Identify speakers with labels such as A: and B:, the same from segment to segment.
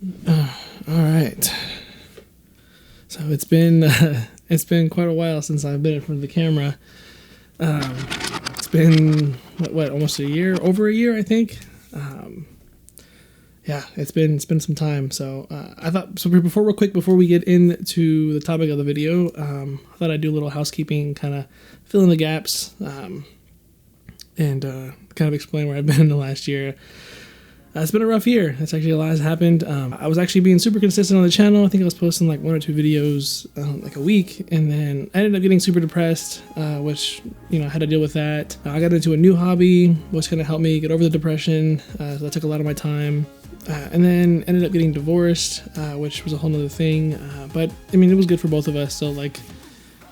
A: All right. So it's been quite a while since I've been in front of the camera. It's been almost a year, over a year, I think. Yeah, it's been some time. So I thought, before we get into the topic of the video, I thought I'd do a little housekeeping, kind of fill in the gaps, and kind of explain where I've been in the last year. It's been a rough year. That's actually a lot has happened. I was actually being super consistent on the channel. I think I was posting like 1 or 2 videos like a week, and then I ended up getting super depressed, which, I had to deal with that. I got into a new hobby, which kind of helped me get over the depression. So that took a lot of my time. And then ended up getting divorced, which was a whole nother thing. But I mean, it was good for both of us. So like,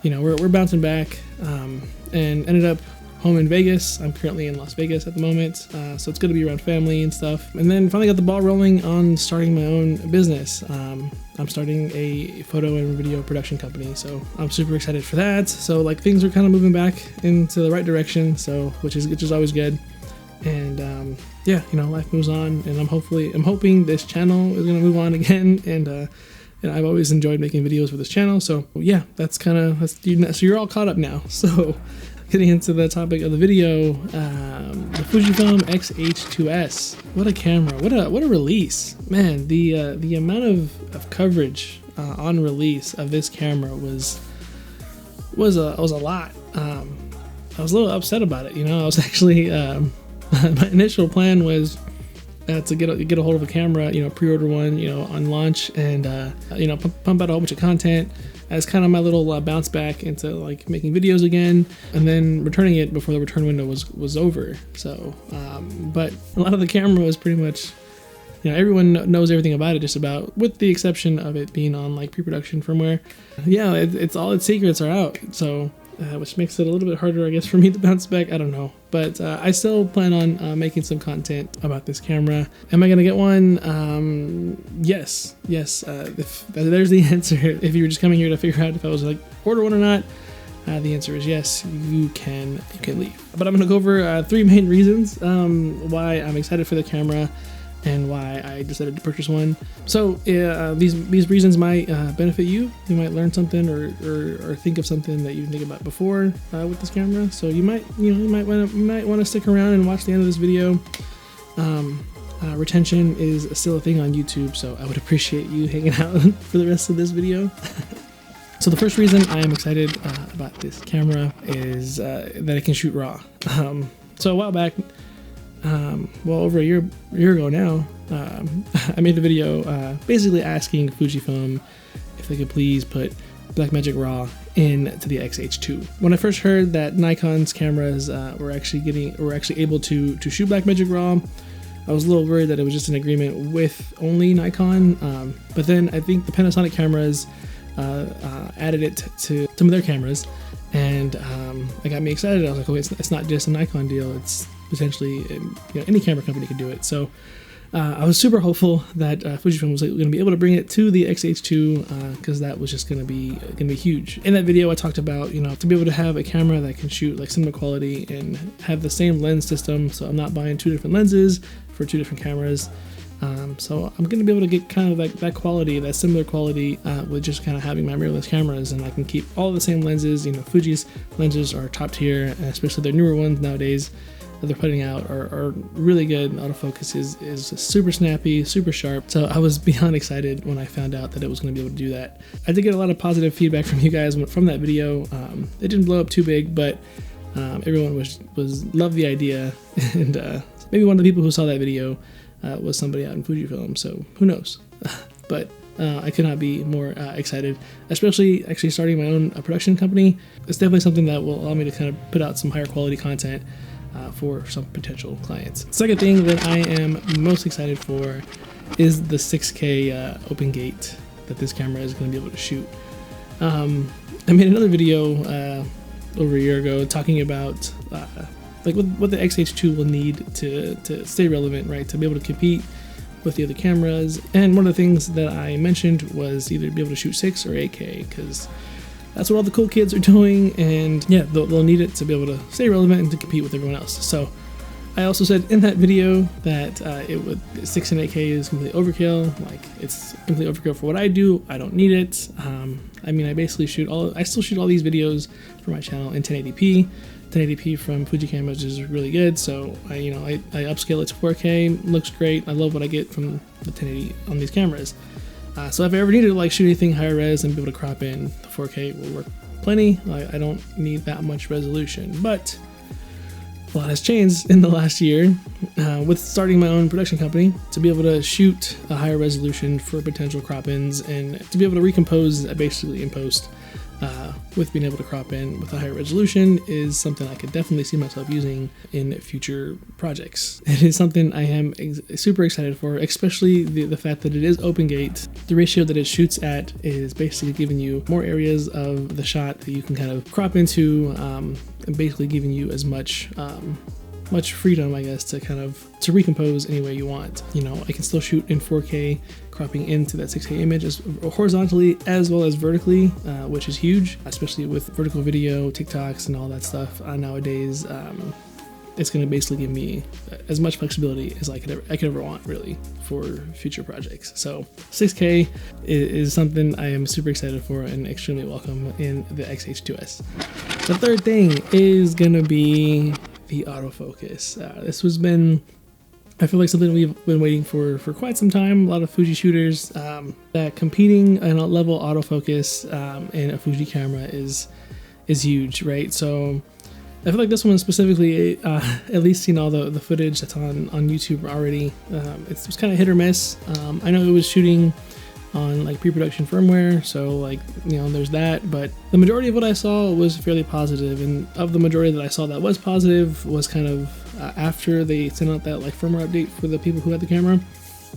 A: we're bouncing back, and ended up home in Vegas. I'm currently in Las Vegas at the moment, so it's good to be around family and stuff. And then finally got the ball rolling on starting my own business. I'm starting a photo and video production company, so I'm super excited for that. So like things are kind of moving back into the right direction, so which is always good. And yeah, life moves on, and I'm hoping this channel is gonna move on again. And I've always enjoyed making videos for this channel, so yeah, so you're all caught up now. So getting into the topic of the video, the Fujifilm X-H2S. What a camera! What a release, man! The amount of coverage on release of this camera was a lot. I was a little upset about it. I was actually my initial plan was to get a hold of a camera, pre-order one, on launch, and pump out a whole bunch of content as kind of my little bounce back into like making videos again, and then returning it before the return window was over. So, but a lot of the camera was pretty much, everyone knows everything about it, just about, with the exception of it being on like pre-production firmware. Yeah, it's all its secrets are out. So, which makes it a little bit harder, I guess, for me to bounce back. I don't know, but I still plan on making some content about this camera. Am I gonna get one? Yes. There's the answer. If you were just coming here to figure out if I was like order one or not, the answer is yes. You can leave. But I'm gonna go over 3 main reasons why I'm excited for the camera and why I decided to purchase one. So these reasons might benefit you. You might learn something or think of something that you didn't think about before with this camera. So you might want to stick around and watch the end of this video. Retention is still a thing on YouTube, so I would appreciate you hanging out for the rest of this video. So the first reason I am excited about this camera is that it can shoot RAW. So a while back, over a year ago now, I made a video basically asking Fujifilm if they could please put Blackmagic RAW into the X-H2. When I first heard that Nikon's cameras were actually able to shoot Blackmagic RAW, I was a little worried that it was just an agreement with only Nikon. But then I think the Panasonic cameras added it to some of their cameras, and it got me excited. I was like, oh, it's not just a Nikon deal. It's potentially any camera company could do it. So I was super hopeful that Fujifilm was going to be able to bring it to the X-H2 because that was just going to be huge. In that video, I talked about to be able to have a camera that can shoot like similar quality and have the same lens system. So I'm not buying 2 different lenses for 2 different cameras. So I'm going to be able to get kind of like that quality, that similar quality with just kind of having my mirrorless cameras, and I can keep all the same lenses. Fuji's lenses are top tier, especially their newer ones nowadays that they're putting out are really good. Autofocus is super snappy, super sharp. So I was beyond excited when I found out that it was going to be able to do that. I did get a lot of positive feedback from you guys from that video. It didn't blow up too big, but everyone loved the idea, and maybe one of the people who saw that video was somebody out in Fujifilm. So who knows? But I could not be more excited, especially actually starting my own production company. It's definitely something that will allow me to kind of put out some higher quality content for some potential clients. Second thing that I am most excited for is the 6K open gate that this camera is going to be able to shoot. I made another video over a year ago talking about like what the X-H2 will need to stay relevant, right? To be able to compete with the other cameras. And one of the things that I mentioned was either be able to shoot 6 or 8K, because that's what all the cool kids are doing, and yeah, they'll need it to be able to stay relevant and to compete with everyone else. So I also said in that video that it would 6 and 8K is completely overkill. Like, it's completely overkill for what I do. I don't need it. I mean, I still shoot all these videos for my channel in 1080p. 1080p from Fujifilm, which is really good. So I upscale it to 4K. Looks great. I love what I get from the 1080 on these cameras. So if I ever needed to like shoot anything higher res and be able to crop in, the 4K will work plenty. I don't need that much resolution, but a lot has changed in the last year with starting my own production company to be able to shoot a higher resolution for potential crop-ins and to be able to recompose basically in post with being able to crop in with a higher resolution is something I could definitely see myself using in future projects. It is something I am super excited for, especially the fact that it is open gate. The ratio that it shoots at is basically giving you more areas of the shot that you can kind of crop into, and basically giving you as much freedom, I guess, to recompose any way you want. You know, I can still shoot in 4K, cropping into that 6K image as horizontally as well as vertically, which is huge, especially with vertical video, TikToks, and all that stuff nowadays. It's going to basically give me as much flexibility as I could ever want, really, for future projects. So 6K is something I am super excited for and extremely welcome in the H2S. The third thing is going to be the autofocus. This has been, I feel like, something we've been waiting for quite some time. A lot of Fuji shooters that competing in a level autofocus in a Fuji camera is huge, right? So I feel like this one specifically, at least seen all the footage that's on YouTube already. It's kind of hit or miss. I know it was shooting on like pre-production firmware, so like, you know, there's that, but the majority of what I saw was fairly positive, and of the majority that I saw that was positive was kind of after they sent out that like firmware update for the people who had the camera.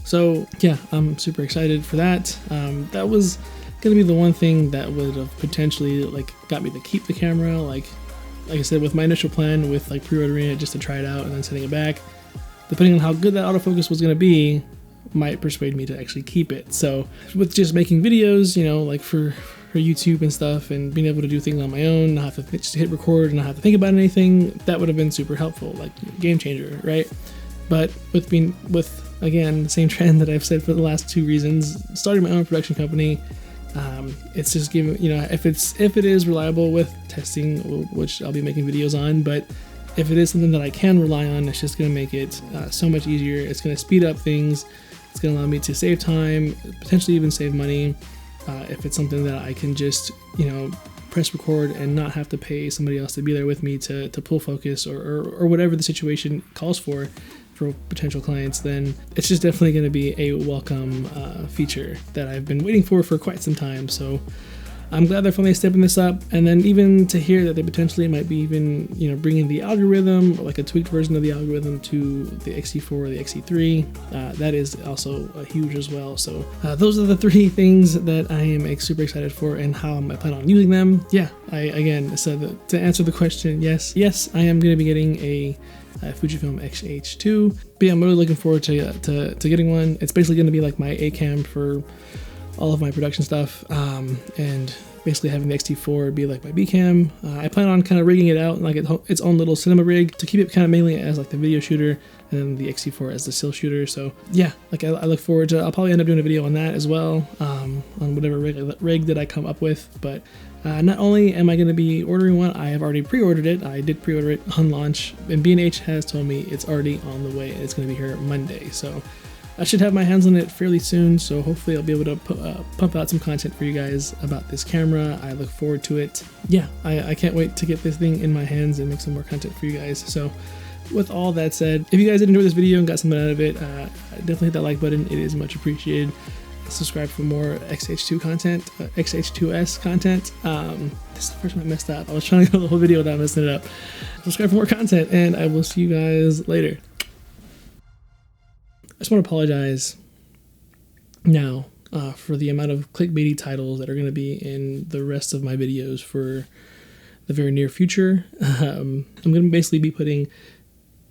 A: So yeah, I'm super excited for that. That was gonna be the one thing that would have potentially like got me to keep the camera. Like I said, with my initial plan with like pre-ordering it just to try it out and then sending it back, depending on how good that autofocus was gonna be, might persuade me to actually keep it. So with just making videos, you know, like for YouTube and stuff, and being able to do things on my own, not have to just hit record and not have to think about anything, that would have been super helpful, like game changer, right? But with again, the same trend that I've said for the last 2 reasons, starting my own production company, it's just giving, you know, if it is reliable with testing, which I'll be making videos on, but if it is something that I can rely on, it's just going to make it so much easier. It's going to speed up things. It's going to allow me to save time, potentially even save money. If it's something that I can just, you know, press record and not have to pay somebody else to be there with me to pull focus or whatever the situation calls for potential clients, then it's just definitely going to be a welcome feature that I've been waiting for quite some time. So I'm glad they're finally stepping this up, and then even to hear that they potentially might be even, you know, bringing the algorithm, or like a tweaked version of the algorithm, to the X-T4 or the X-T3, that is also huge as well. So those are the 3 things that I am super excited for, and how I plan on using them. Yeah, so to answer the question, yes, I am going to be getting a Fujifilm X-H2, but yeah, I'm really looking forward to getting one. It's basically going to be like my A-cam for all of my production stuff, and basically having the X-T4 be like my B-cam. I plan on kind of rigging it out like its own little cinema rig to keep it kind of mainly as like the video shooter, and then the X-T4 as the still shooter. So yeah, like I look forward to, I'll probably end up doing a video on that as well, on whatever rig that I come up with. But not only am I going to be ordering one, I have already pre-ordered it. I did pre-order it on launch, and B&H has told me it's already on the way, and it's going to be here Monday. So I should have my hands on it fairly soon, so hopefully I'll be able to pump out some content for you guys about this camera. I look forward to it. Yeah, I can't wait to get this thing in my hands and make some more content for you guys. So with all that said, if you guys did enjoy this video and got something out of it, definitely hit that like button. It is much appreciated. Subscribe for more XH2 content, X2S content. This is the first time I messed up. I was trying to go the whole video without messing it up. Subscribe for more content, and I will see you guys later. I just want to apologize now for the amount of clickbaity titles that are going to be in the rest of my videos for the very near future. I'm going to basically be putting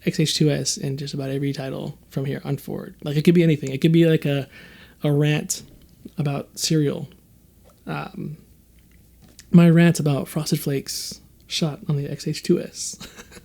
A: XH2S in just about every title from here on forward. Like, it could be anything. It could be like a rant about cereal. My rant about Frosted Flakes shot on the XH2S.